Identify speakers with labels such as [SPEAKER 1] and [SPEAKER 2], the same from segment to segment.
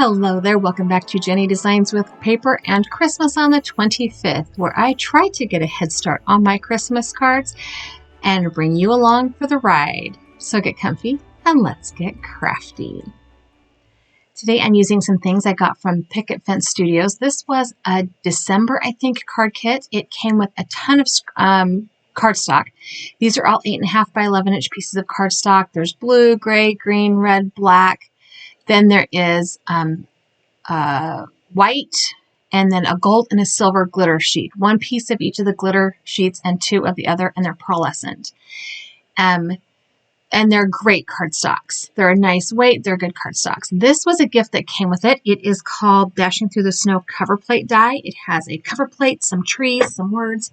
[SPEAKER 1] Hello there, welcome back to Jennie Designs with Paper and Christmas on the 25th, where I try to get a head start on my Christmas cards and bring you along for the ride. So get comfy and let's get crafty. Today I'm using some things I got from Picket Studios. This was a December, I think, card kit. It came with a ton of cardstock. These are all 8.5 by 11-inch pieces of cardstock. There's blue, gray, green, red, black. Then there is white, and then a gold and a silver glitter sheet. One piece of each of the glitter sheets and two of the other, and they're pearlescent. And they're great cardstocks. They're a nice weight. They're good cardstocks. This was a gift that came with it. It is called Dashing Through the Snow cover plate die. It has a cover plate, some trees, some words.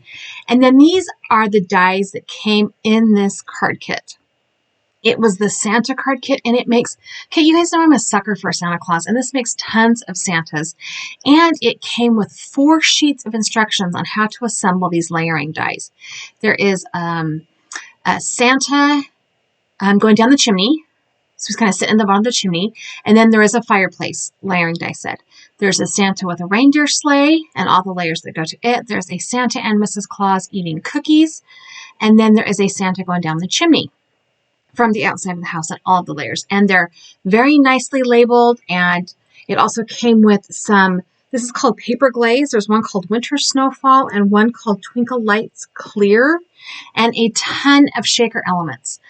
[SPEAKER 1] And then these are the dies that came in this card kit. It was the Santa card kit, and it makes, okay, you guys know I'm a sucker for Santa Claus, and this makes tons of Santas. And it came with 4 sheets of instructions on how to assemble these layering dies. There is a Santa going down the chimney. So he's kind of sitting in the bottom of the chimney. And then there is a fireplace layering die set. There's a Santa with a reindeer sleigh and all the layers that go to it. There's a Santa and Mrs. Claus eating cookies. And then there is a Santa going down the chimney from the outside of the house and all of the layers. And they're very nicely labeled. And it also came with some, this is called paper glaze. There's one called Winter Snowfall and one called Twinkle Lights Clear, and a ton of shaker elements.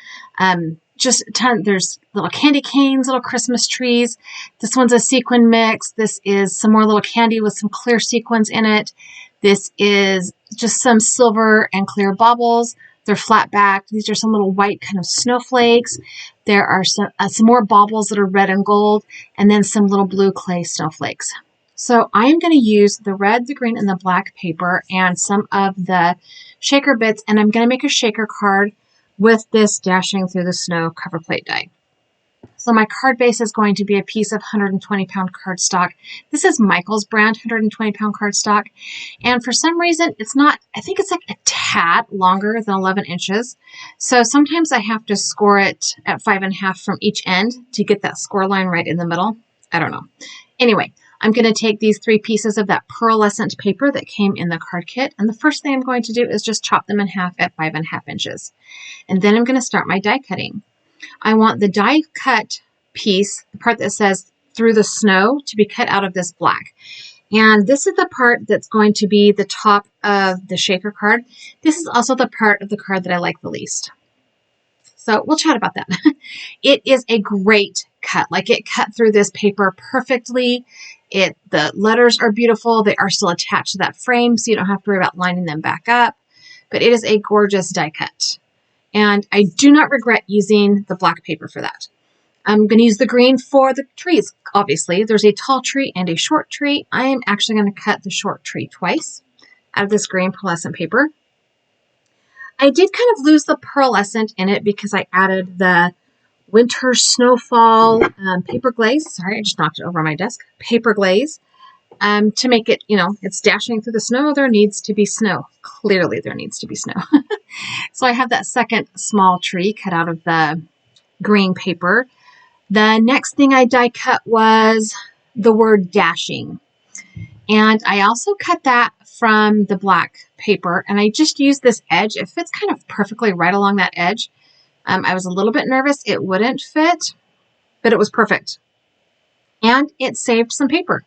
[SPEAKER 1] Just a ton. There's little candy canes, little Christmas trees. This one's a sequin mix. This is some more little candy with some clear sequins in it. This is just some silver and clear baubles. They're flat backed. These are some little white kind of snowflakes. There are some more baubles that are red and gold, and then some little blue clay snowflakes. So I am going to use the red, the green, and the black paper and some of the shaker bits, and I'm going to make a shaker card with this Dashing Through the Snow cover plate die. So my card base is going to be a piece of 120-pound cardstock. This is Michael's brand 120-pound cardstock. And for some reason, it's not, I think it's like a tad longer than 11 inches. So sometimes I have to score it at 5.5 from each end to get that score line right in the middle. I don't know. Anyway, I'm going to take these 3 pieces of that pearlescent paper that came in the card kit. And the first thing I'm going to do is just chop them in half at 5.5 inches. And then I'm going to start my die cutting. I want the die cut piece, the part that says through the snow, to be cut out of this black. And this is the part that's going to be the top of the shaker card. This is also the part of the card that I like the least. So we'll chat about that. It is a great cut. Like, it cut through this paper perfectly. The letters are beautiful. They are still attached to that frame, so you don't have to worry about lining them back up. But it is a gorgeous die cut. And I do not regret using the black paper for that. I'm going to use the green for the trees, obviously. There's a tall tree and a short tree. I am actually going to cut the short tree twice out of this green pearlescent paper. I did kind of lose the pearlescent in it because I added the Winter Snowfall paper glaze. Sorry, I just knocked it over on my desk. Paper glaze. To make it, it's dashing through the snow. There needs to be snow. Clearly there needs to be snow. So I have that second small tree cut out of the green paper. The next thing I die cut was the word dashing. And I also cut that from the black paper. And I just used this edge. It fits kind of perfectly right along that edge. I was a little bit nervous it wouldn't fit, but it was perfect. And it saved some paper.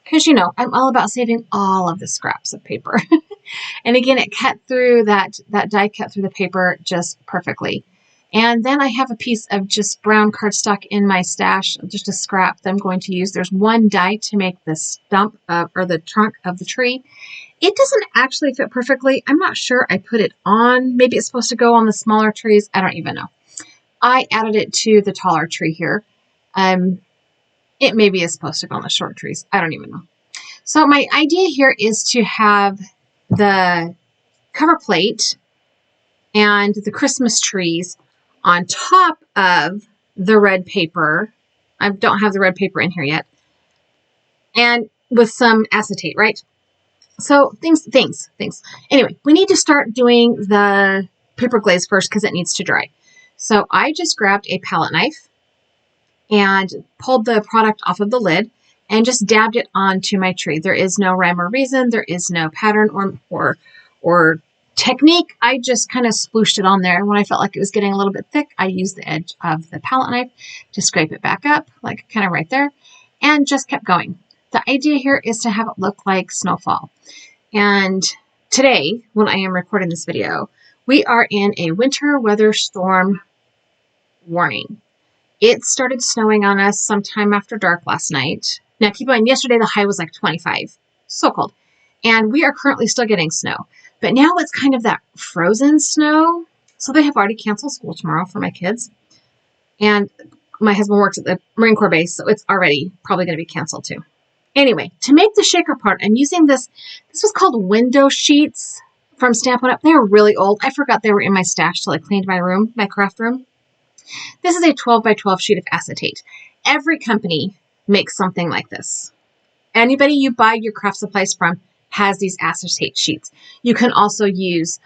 [SPEAKER 1] Because, I'm all about saving all of the scraps of paper. And again, it cut through that die cut through the paper just perfectly. And then I have a piece of just brown cardstock in my stash, just a scrap that I'm going to use. There's one die to make the stump or the trunk of the tree. It doesn't actually fit perfectly. I'm not sure I put it on. Maybe it's supposed to go on the smaller trees. I don't even know. I added it to the taller tree here. It maybe is supposed to go on the short trees. I don't even know. So my idea here is to have the cover plate and the Christmas trees on top of the red paper. I don't have the red paper in here yet. And with some acetate, right? So things. Anyway, we need to start doing the paper glaze first because it needs to dry. So I just grabbed a palette knife and pulled the product off of the lid. and just dabbed it onto my tree. There is no rhyme or reason. There is no pattern or technique. I just kind of splooshed it on there. When I felt like it was getting a little bit thick, I used the edge of the palette knife to scrape it back up, like kind of right there, and just kept going. The idea here is to have it look like snowfall. And today, when I am recording this video, we are in a winter weather storm warning. It started snowing on us sometime after dark last night. Now, keep in mind, yesterday the high was like 25. So cold. And we are currently still getting snow. But now it's kind of that frozen snow. So they have already canceled school tomorrow for my kids. And my husband works at the Marine Corps base, so it's already probably going to be canceled too. Anyway, to make the shaker part, I'm using this. This was called window sheets from Stampin' Up. They were really old. I forgot they were in my stash till I cleaned my room, my craft room. This is a 12 by 12 sheet of acetate. Every company makes something like this. Anybody you buy your craft supplies from has these acetate sheets. You can also use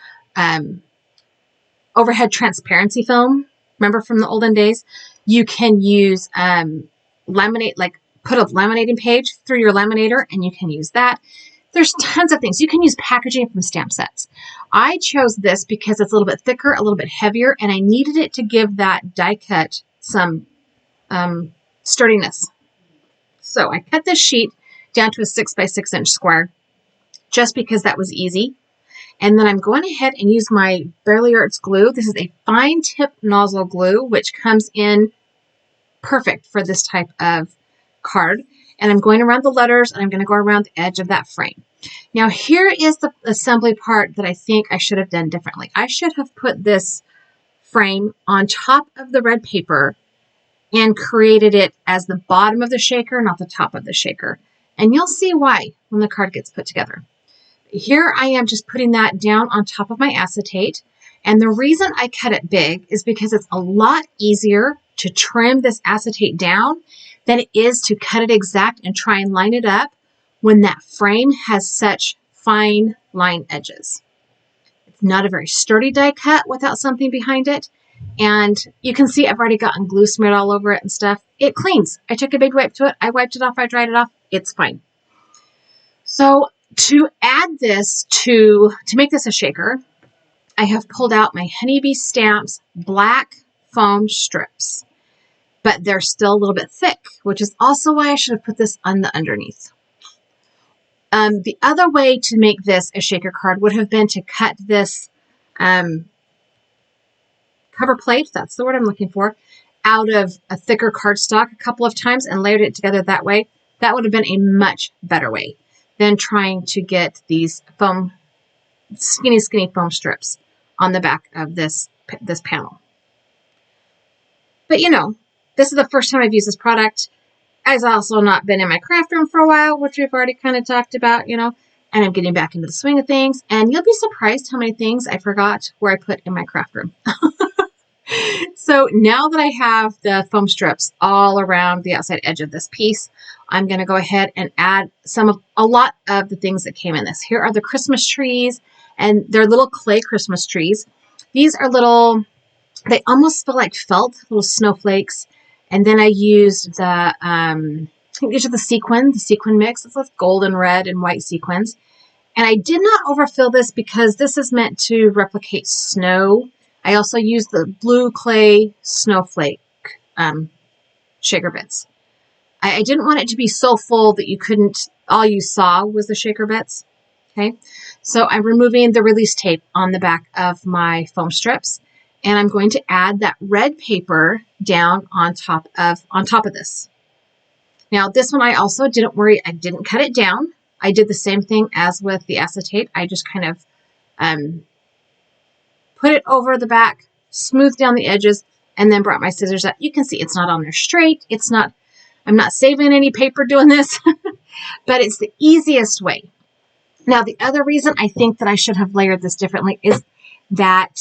[SPEAKER 1] overhead transparency film. Remember from the olden days? You can use laminate, like put a laminating page through your laminator, and you can use that. There's tons of things. You can use packaging from stamp sets. I chose this because it's a little bit thicker, a little bit heavier, and I needed it to give that die cut some sturdiness. So I cut this sheet down to a 6 by 6 inch square just because that was easy. And then I'm going ahead and use my Barely Arts glue. This is a fine tip nozzle glue, which comes in perfect for this type of card. And I'm going around the letters, and I'm going to go around the edge of that frame. Now, here is the assembly part that I think I should have done differently. I should have put this frame on top of the red paper and created it as the bottom of the shaker, not the top of the shaker. And you'll see why when the card gets put together. Here I am just putting that down on top of my acetate. And the reason I cut it big is because it's a lot easier to trim this acetate down than it is to cut it exact and try and line it up when that frame has such fine line edges. It's not a very sturdy die cut without something behind it. And you can see I've already gotten glue smeared all over it and stuff. It cleans. I took a big wipe to it. I wiped it off. I dried it off. It's fine. So to add this to make this a shaker, I have pulled out my Honeybee Stamps black foam strips. But they're still a little bit thick, which is also why I should have put this on the underneath. The other way to make this a shaker card would have been to cut this cover plate, that's the word I'm looking for, out of a thicker cardstock a couple of times and layered it together that way. That would have been a much better way than trying to get these foam, skinny foam strips on the back of this panel. But you know, this is the first time I've used this product. I've also not been in my craft room for a while, which we've already kind of talked about, you know, and I'm getting back into the swing of things. And you'll be surprised how many things I forgot where I put in my craft room. So now that I have the foam strips all around the outside edge of this piece, I'm going to go ahead and add a lot of the things that came in this. Here are the Christmas trees, and they're little clay Christmas trees. These are little, they almost feel like felt, little snowflakes. And then I used the, I think these are the sequin mix. It's like golden, red, and white sequins. And I did not overfill this because this is meant to replicate snow. I also used the blue clay snowflake shaker bits. I didn't want it to be so full that you couldn't, all you saw was the shaker bits. Okay, so I'm removing the release tape on the back of my foam strips. And I'm going to add that red paper down on top of this. Now, this one I also didn't worry. I didn't cut it down. I did the same thing as with the acetate. I just kind of put it over the back, smoothed down the edges, and then brought my scissors up. You can see it's not on there straight. It's not, I'm not saving any paper doing this, but it's the easiest way. Now, the other reason I think that I should have layered this differently is that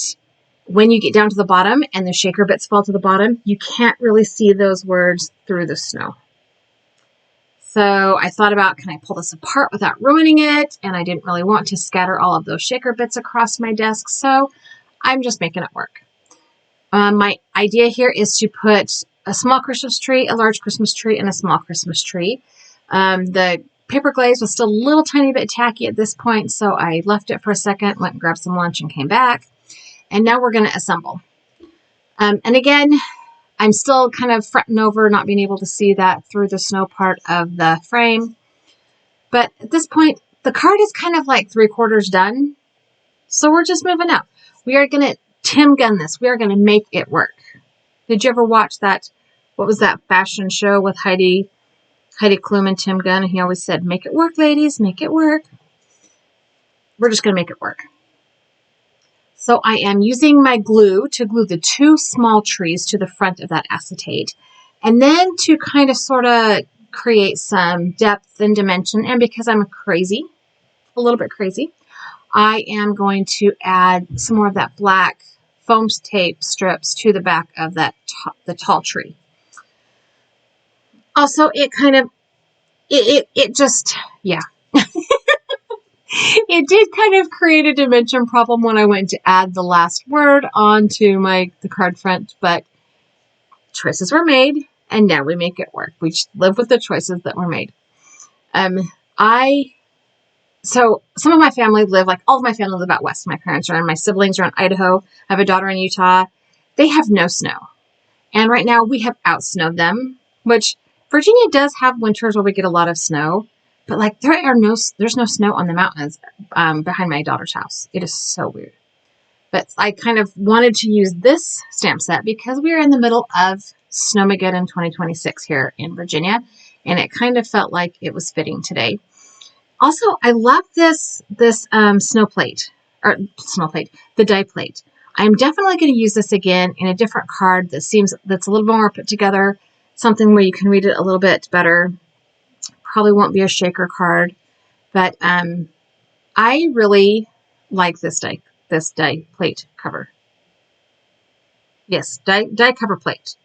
[SPEAKER 1] when you get down to the bottom and the shaker bits fall to the bottom, you can't really see those words through the snow. So I thought about, can I pull this apart without ruining it? And I didn't really want to scatter all of those shaker bits across my desk, so I'm just making it work. My idea here is to put a small Christmas tree, a large Christmas tree, and a small Christmas tree. The paper glaze was still a little tiny bit tacky at this point, so I left it for a second, went and grabbed some lunch and came back. And now we're going to assemble. And again, I'm still kind of fretting over not being able to see that through the snow part of the frame. But at this point, the card is kind of like 3/4 done. So we're just moving up. We are going to Tim Gun this. We are going to make it work. Did you ever watch that? What was that fashion show with Heidi Klum and Tim Gunn? He always said, make it work, ladies, make it work. We're just going to make it work. So I am using my glue to glue the 2 small trees to the front of that acetate. And then to kind of sort of create some depth and dimension, and because I'm a little bit crazy, I am going to add some more of that black foam tape strips to the back of that the tall tree. Also, it kind of, it just, yeah. It did kind of create a dimension problem when I went to add the last word onto the card front, but choices were made, and now we make it work. We just live with the choices that were made. So some of my family all of my family live out west. My parents are in, my siblings are in Idaho. I have a daughter in Utah. They have no snow. And right now we have out-snowed them, which Virginia does have winters where we get a lot of snow. But like there's no snow on the mountains behind my daughter's house. It is so weird. But I kind of wanted to use this stamp set because we are in the middle of Snowmageddon 2026 here in Virginia. And it kind of felt like it was fitting today. Also, I love this the die plate. I'm definitely going to use this again in a different card that's a little more put together, something where you can read it a little bit better. Probably won't be a shaker card, but I really like this die plate cover. Yes, die cover plate,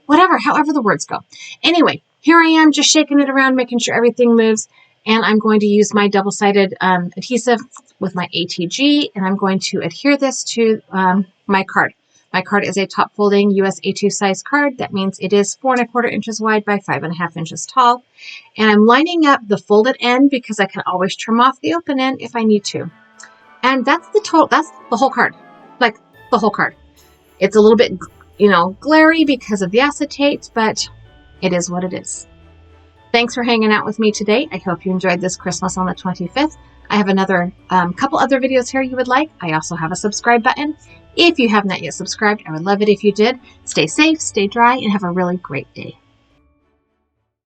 [SPEAKER 1] whatever, however the words go. Anyway, here I am just shaking it around, making sure everything moves, and I'm going to use my double-sided adhesive with my ATG, and I'm going to adhere this to my card. My card is a top folding US A2 size card. That means it is 4 1/4 inches wide by 5 1/2 inches tall. And I'm lining up the folded end because I can always trim off the open end if I need to. And that's the whole card. Like the whole card. It's a little bit, glary because of the acetate, but it is what it is. Thanks for hanging out with me today. I hope you enjoyed this Christmas on the 25th. I have another couple other videos here you would like. I also have a subscribe button. If you have not yet subscribed, I would love it if you did. Stay safe, stay dry, and have a really great day.